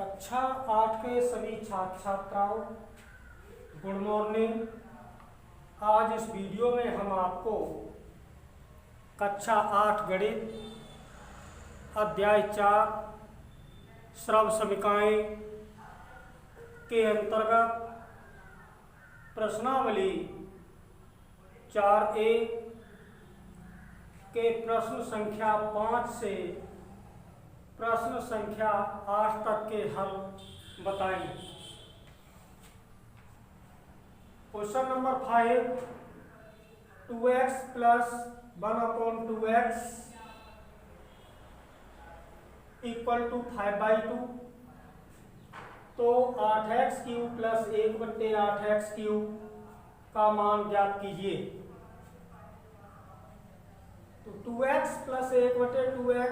कक्षा 8 के सभी छात्र छात्राओं, गुड मॉर्निंग। आज इस वीडियो में हम आपको कक्षा 8 गणित अध्याय 4 श्रव्य समीकरण के अंतर्गत प्रश्नावली 4A के प्रश्न संख्या 5 से प्रश्न संख्या 8 तक के हल बताएंगे। Question number 5, 2x plus 1/2x equal to 5/2। तो 8x cube plus 1/8x cube का मान ज्ञात कीजिए। तो 2x plus 1/2x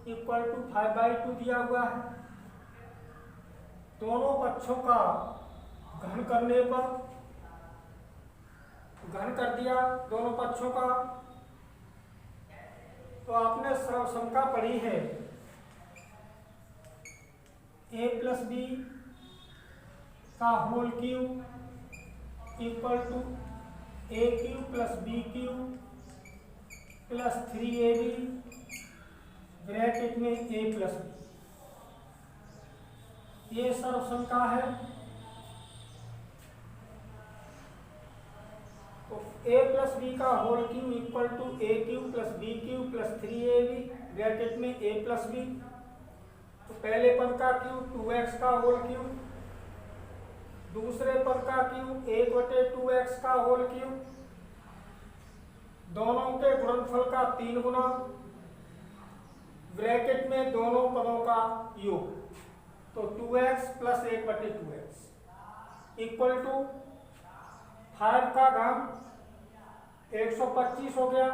equal to 5/2 दिया हुआ है। दोनों पक्षों का घन करने पर घन कर दिया दोनों पक्षों का। तो आपने सर्वसमता पढ़ी है a प्लस बी का whole cube equal to a cube plus B cube plus 3ab bracket में a प्लस बी। ये सर्वसमता है। तो a प्लस बी का whole cube equal to a cube plus B cube plus 3ab bracket में a plus B. तो पहले पद का क्यूब 2x का होल क्यूब, दूसरे पद का क्यूब 1/2x का होल क्यूब, दोनों के गुणनफल का 3 गुना, ब्रैकेट में दोनों पदों का योग। तो 2x plus 1/2x equal to 5 का घन 125 हो गया,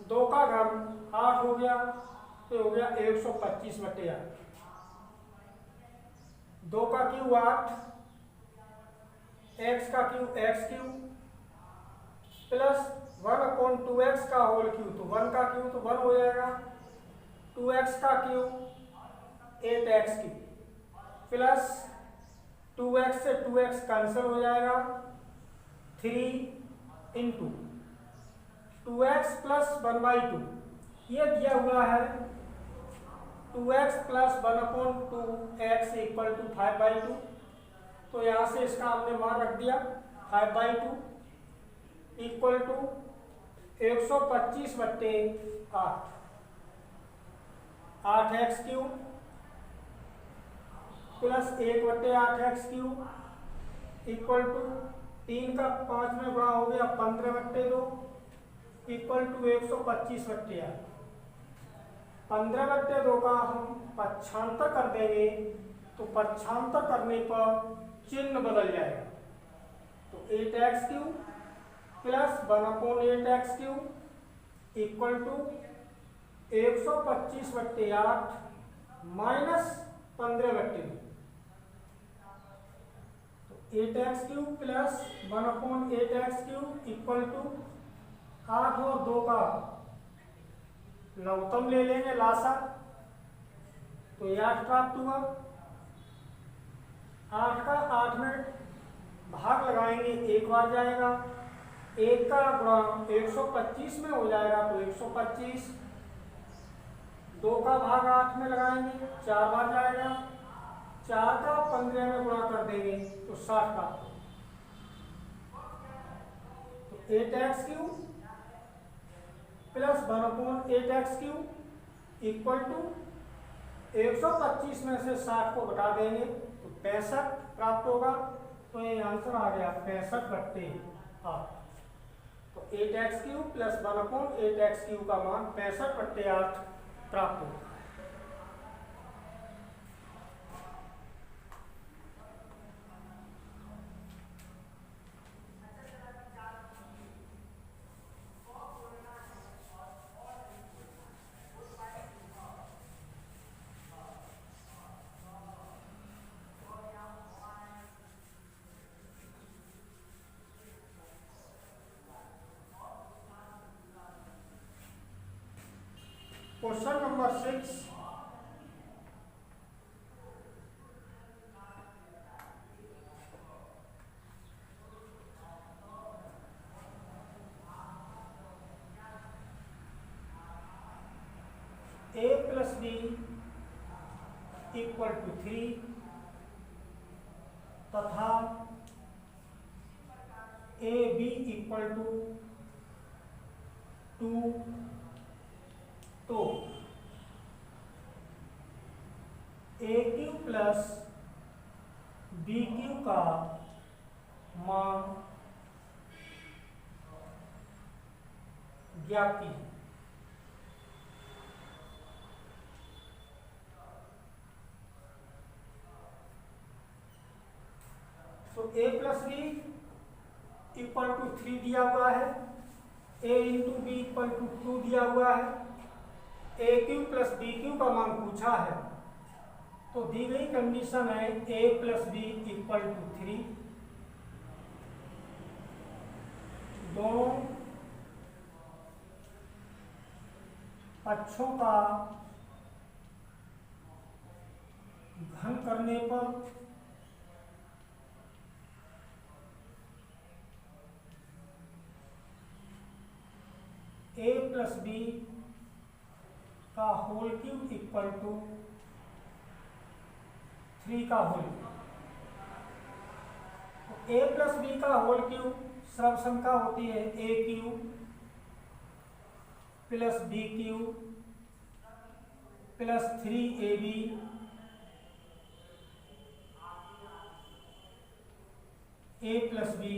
2 का घन 8 हो गया, तो हो गया 125/8। 2 का क्यूब 8, x का cube x cube plus 1/2x का होल क्यूब। तो 1 का क्यूब तो 1 हो जाएगा, 2x का cube 8x cube plus 2x से 2x कैंसिल हो जाएगा, 3 इंटू 2x प्लस 1/2। ये दिया हुआ है 2x plus 1/2x equal to 5/2। तो यहाँ से इसका हमने मान रख दिया 5/2 equal to 125/8, 8x cube plus 1/8x cube equal to 3 का 5 में गुणा हो गया 15/2 इक्वल टू 125/8। 15/2 का हम पक्षांतर कर देंगे तो पक्षांतर करने पर चिन्ह बदल जाएगा। तो 8x cube plus 1/8x cube equal to 125/8 minus 15/2। तो 8x cube plus 1/8x cube equal to 8 और 2 का लघुत्तम ले लेंगे लासा। तो ये 8 प्राप्त हुआ। 8 का 8 में भाग लगाएंगे, एक बार जाएगा, 1 का गुणा 125 में हो जाएगा तो 125। 2 का भाग 8 में लगाएंगे, 4 बार जाएगा, 4 का 15 में गुणा कर देंगे तो 60 का। तो 8x cube plus 1/8x cube equal to 125 में से 60 को घटा देंगे तो 65 प्राप्त होगा। तो ये आंसर आ गया 65/8। तो 8x cube plus 1/8x cube का मान 65/8 प्राप्त होगा। Question number 6, plus B equal to 3 तथा ए बी इक्वल टू 2, तो ए क्यू प्लस बी क्यू का मान ज्ञात कीजिए। तो ए प्लस बी इक्वल टू 3 दिया हुआ है, A into B equal to 2 दिया हुआ है, A cube plus B cube का मान पूछा है। तो दी गई कंडीशन है A plus B equal to 3, दोनों पक्षों का घन करने पर ए प्लस बी का होल क्यूब इक्वल टू 3 का होल। तो ए प्लस बी का होल क्यूब सर्व संख्या होती है a cube plus B cube plus 3ab a plus b,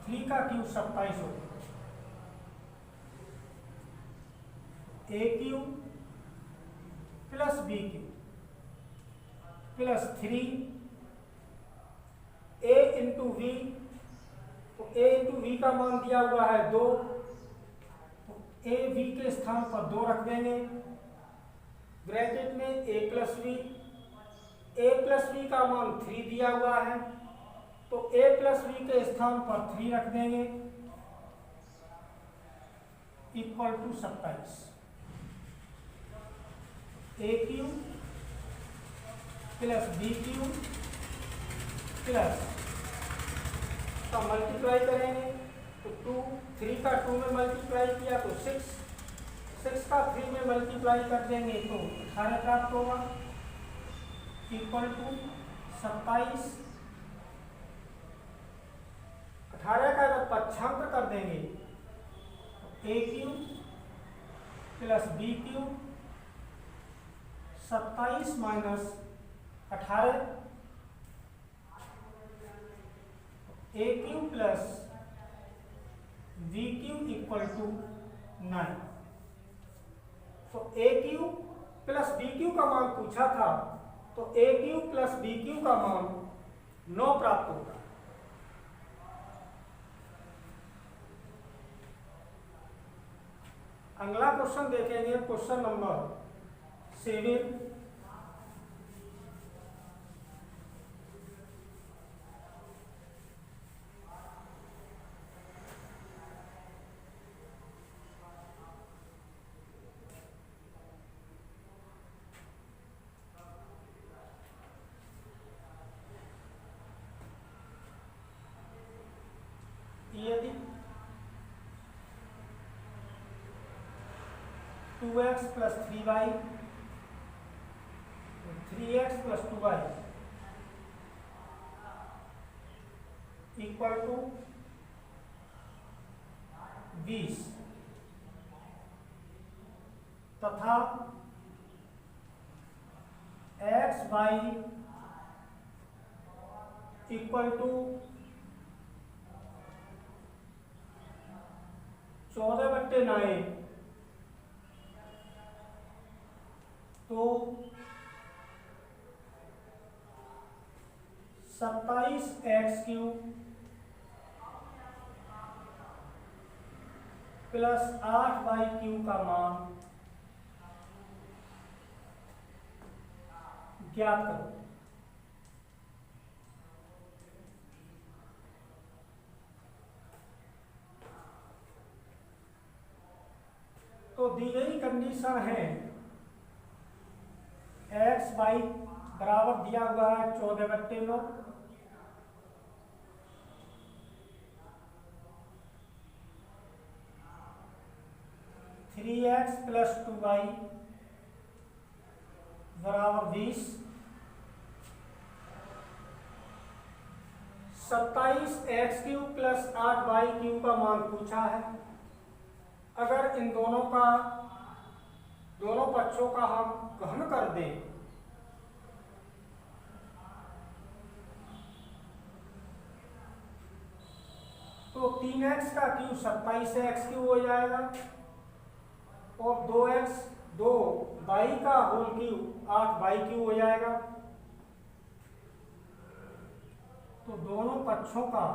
3 का क्यूब 27 होगा, a cube plus B cube plus 3 a into v. तो ए इंटू वी का मान दिया हुआ है 2, तो ए वी के स्थान पर 2 रख देंगे, ब्रैकेट में ए प्लस वी का मान 3 दिया हुआ है, तो ए प्लस वी के स्थान पर 3 रख देंगे equal to 27। A cube plus B cube plus का मल्टीप्लाई करेंगे तो 2, 3 का 2 में मल्टीप्लाई किया तो 6, 6 का 3 में मल्टीप्लाई कर देंगे तो 18 प्राप्त होगा इक्वल टू 27। 18 का जब पक्षांतर कर देंगे तो ए cube plus B cube 27 minus 18 a cube plus v cube equal to 9। तो ए क्यू प्लस बी क्यू का मान पूछा था, तो ए क्यू प्लस बी क्यू का मान 9 प्राप्त होगा। अगला क्वेश्चन देखेंगे, क्वेश्चन नंबर 7। यदि 2x plus 3y 3x plus 2y equal to 20 तथा x y इक्वल टू 14/9, तो 27x³ प्लस 8y³ का मान ज्ञात करो। तो दी गई कंडीशन है एक्स वाई बराबर दिया हुआ है 14/9, 3x प्लस 2y बराबर 20। 27x³ प्लस 8y³ का मान पूछा है। अगर इन दोनों पक्षों का हम घन कर दें तो 3x का क्यूब 27x³ हो जाएगा और 2y का होल क्यूब 8y³ हो जाएगा। तो दोनों पक्षों का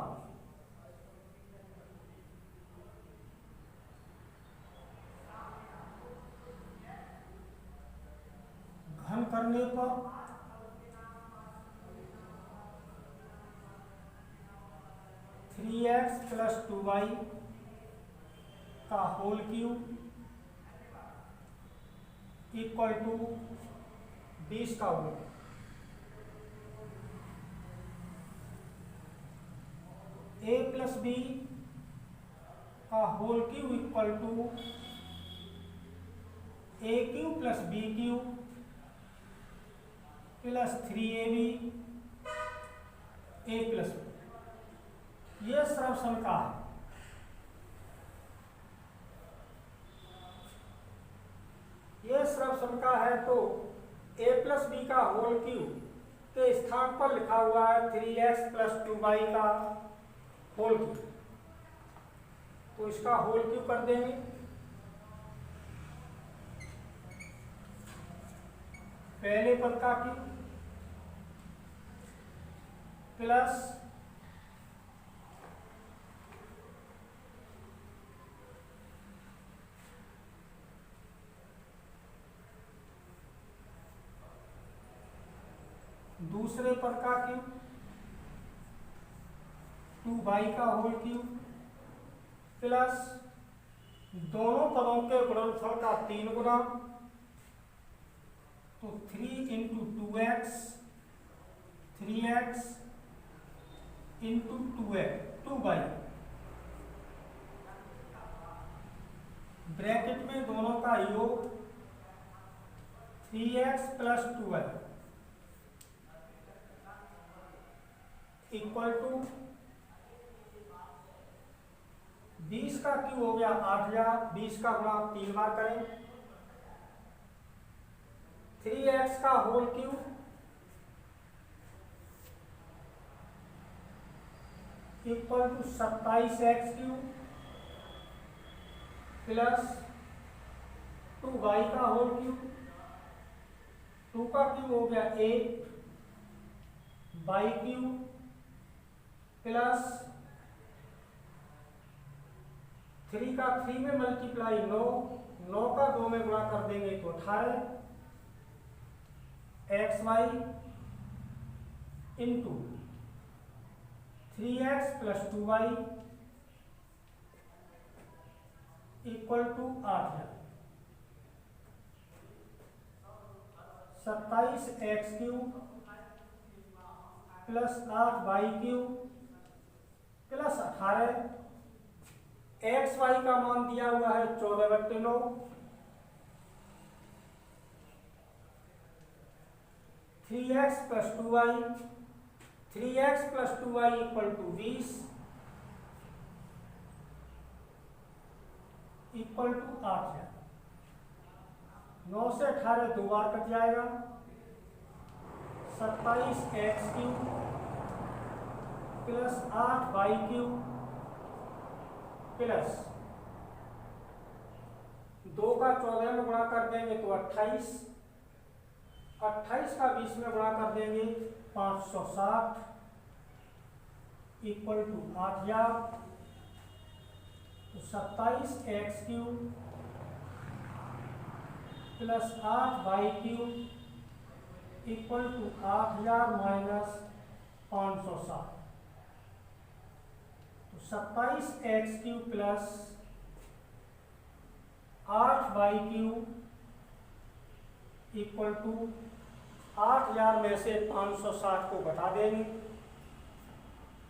घन करने पर 3x प्लस 2y का होल क्यूब इक्वल टू 20 का होल। a प्लस b का whole cube equal to a³ plus b³ plus 3ab a plus b। ये सर्वसम का है। ये सर्वसम का है तो a प्लस b का होल क्यूब के स्थान पर लिखा हुआ है 3x प्लस 2y का होल क्यूब, तो इसका होल क्यूब कर देंगे। पहले पद का क्यूब प्लस दूसरे पद का क्यूब 2y का होल क्यूब प्लस दोनों पदों के गुणनफल का 3 गुना, तो 3 into 2x 3x into 2y bracket में दोनों का योग 3x plus 2y equal to 20 का क्यूब हो गया 8000। 20 का गुणा 3 बार करें। 3x का whole cube equal to 27x³ plus 2y का होल क्यूब। 2 का क्यूब हो गया 8y³ प्लस 3 का 3 में मल्टीप्लाई 9 का 2 में गुणा कर देंगे तो 18 xy into 3x plus 2y equal to 8। 27x³ plus 8y³ plus 18। xy का मान दिया हुआ है 14/9। 3x plus 2y 3x plus 2y equal to 20 equal to 8। 9 से 18 दो बार कट जाएगा। 27x³ प्लस 8y³ प्लस 2 का 14 में गुणा कर देंगे तो 28। 28 का 20 में गुणा कर देंगे 560 इक्वल टू 8000। तो 27x³ plus 8y³ equal to 8000 minus 560। तो 27x³ plus 8y³ equal to 8000 में से 560 को घटा देंगे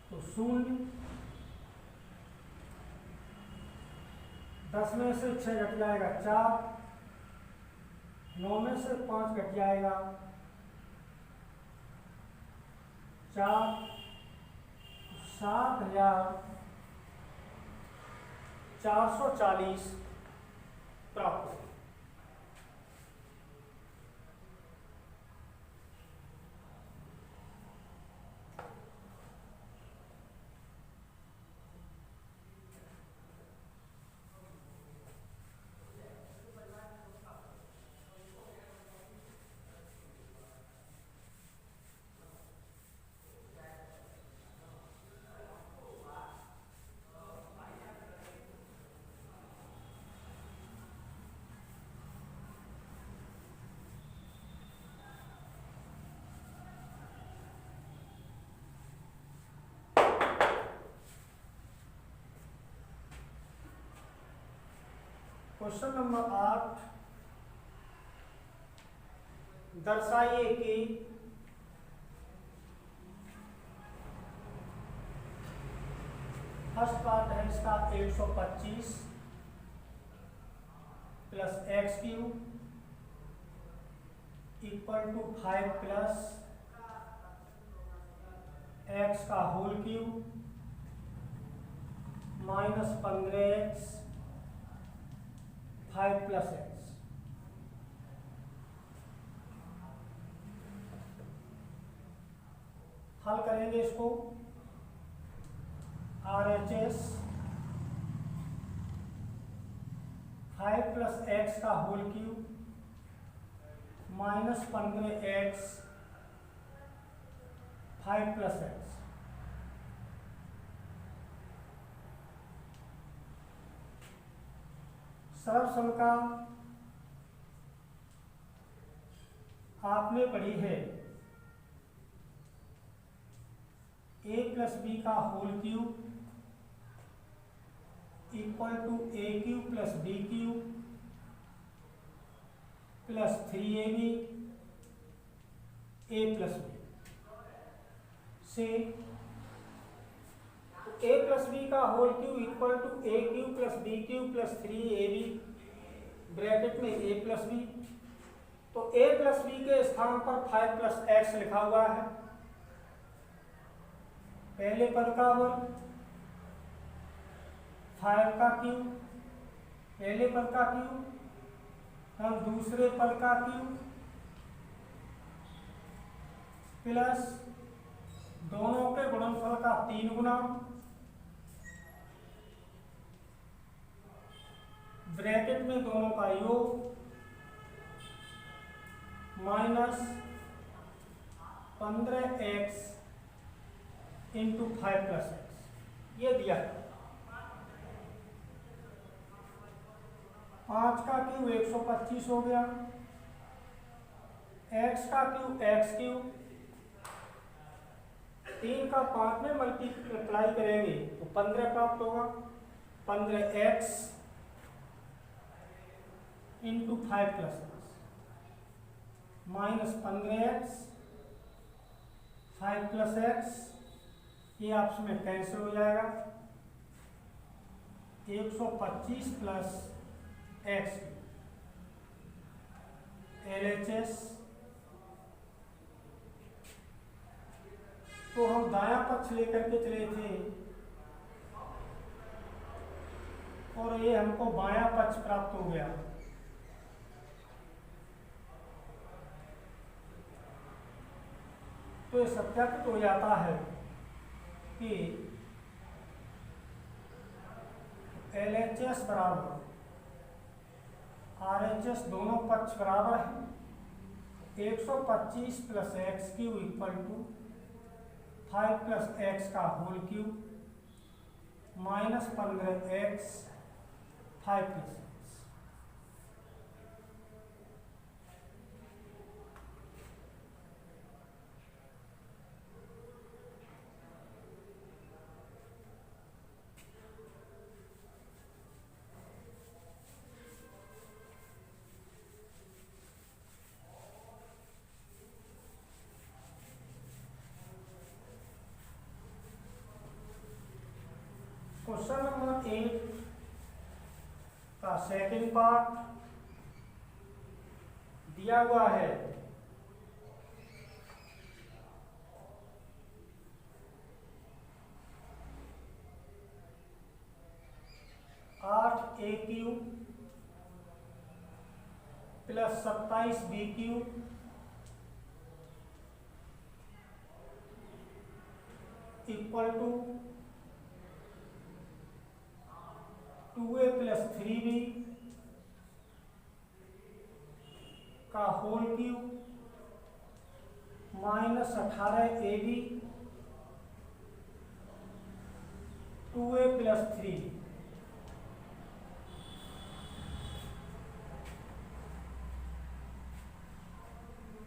तो 0। 10 में से 6 घट जाएगा 4, 9 में से 5 घट जाएगा 4, 7,440 प्राप्त हुए। क्वेश्चन नंबर 8, दर्शाइए कि फर्स्ट पार्ट है इसका 125 plus x cube equal to 5 plus x का whole cube minus 15x 5 plus x. हल करेंगे इसको। RHS 5 प्लस एक्स का whole cube minus 15x 5 plus x. सर्वसंख्या आपने पढ़ी है a प्लस बी का whole cube equal to a cube plus B cube plus 3ab a plus b से a प्लस बी का whole cube equal to a cube plus B cube plus 3ab bracket में a plus B. तो a plus B के स्थान पर 5 plus x लिखा हुआ है। पहले पद का वर्ग 5 का क्यूब, पहले पद का क्यूब हम दूसरे पद का क्यूब प्लस दोनों के गुणनफल का 3 गुना ब्रैकेट में दोनों का योग minus 15x into 5 plus x ये दिया। 5 का क्यूब 125 हो गया, x का क्यूब x क्यूब, 3 का 5 में मल्टीप्लाई करेंगे तो 15 प्राप्त होगा। 15x into 5 plus x minus 15x 5 plus x ये आपस में कैंसिल हो जाएगा। 125 प्लस एक्स LHS। तो हम दायां पक्ष लेकर के चले थे और ये हमको बायां पक्ष प्राप्त हो गया। तो ये सत्यापित हो जाता है कि LHS बराबर RHS दोनों पक्ष बराबर है। 125 plus x cube equal to 5 plus x का whole cube minus 15x 5 plus x. Question number 8, का सेकंड पार्ट दिया हुआ है 8a³ plus 27b³ equal to 2a plus 3b का whole cube minus 18ab 2a plus 3।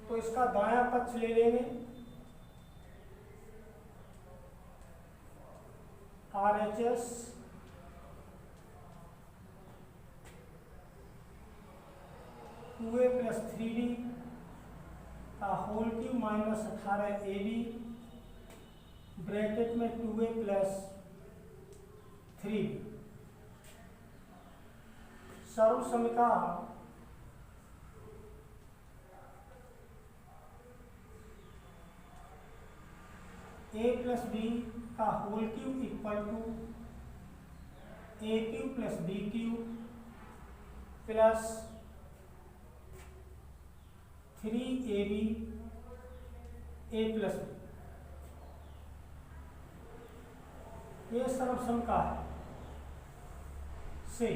तो इसका दायां पक्ष ले लेंगे RHS 2a प्लस 3b का whole cube minus 18ab bracket में 2a प्लस 3 सर्व समीका a प्लस b का whole cube equal to a³ plus b³ plus 3ab a plus b। ये सर्व समीका है से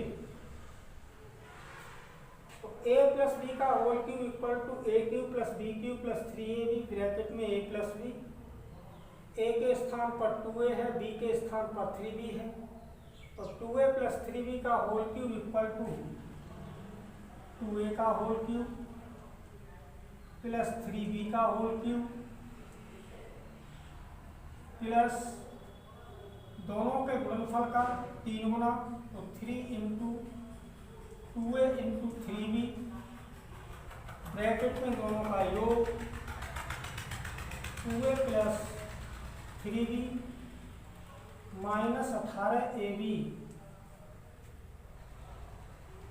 तो a प्लस b का whole cube equal to a³ plus b³ plus 3ab bracket में a प्लस b। a के स्थान पर 2a है, b के स्थान पर 3b है, तो 2a प्लस 3b का whole cube equal to 2a का होल क्यूब प्लस 3b का होल क्यूब प्लस दोनों के गुणनफल का 3 गुना, तो 3 into 2a into 3b bracket में दोनों का योग 2a plus 3b minus 18ab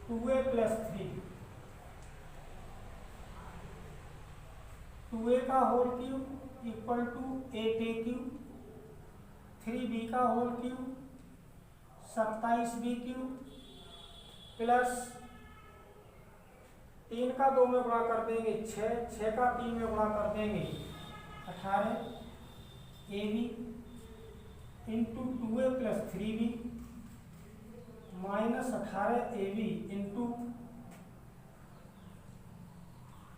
2a plus 3। 2a का whole cube equal to 8a³ 3b का होल क्यूब 27b³ प्लस 3 का 2 में गुणा कर देंगे 6 का 3 में गुणा कर देंगे 18ab into 2a plus 3b minus 18ab into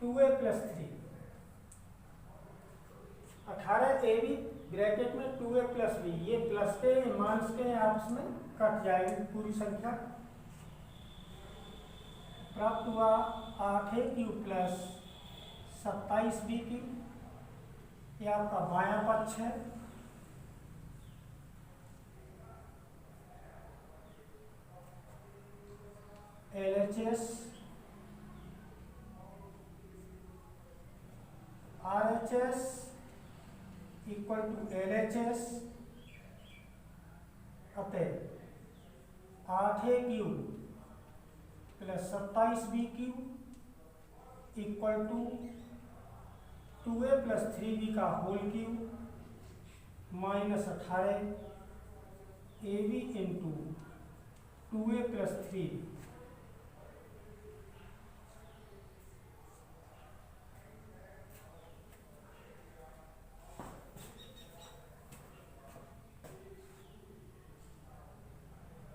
2a plus 3। 18ab bracket में 2a प्लस b, ये प्लस के माइनस के आपस में कट जाएगी पूरी संख्या। प्राप्त हुआ 8a³ प्लस 27b³। यह आपका बायां पक्ष है। LHS RHS equal to LHS अतः 8a³ plus 27b³ equal to 2a plus 3b का whole cube minus 18ab into 2a plus 3।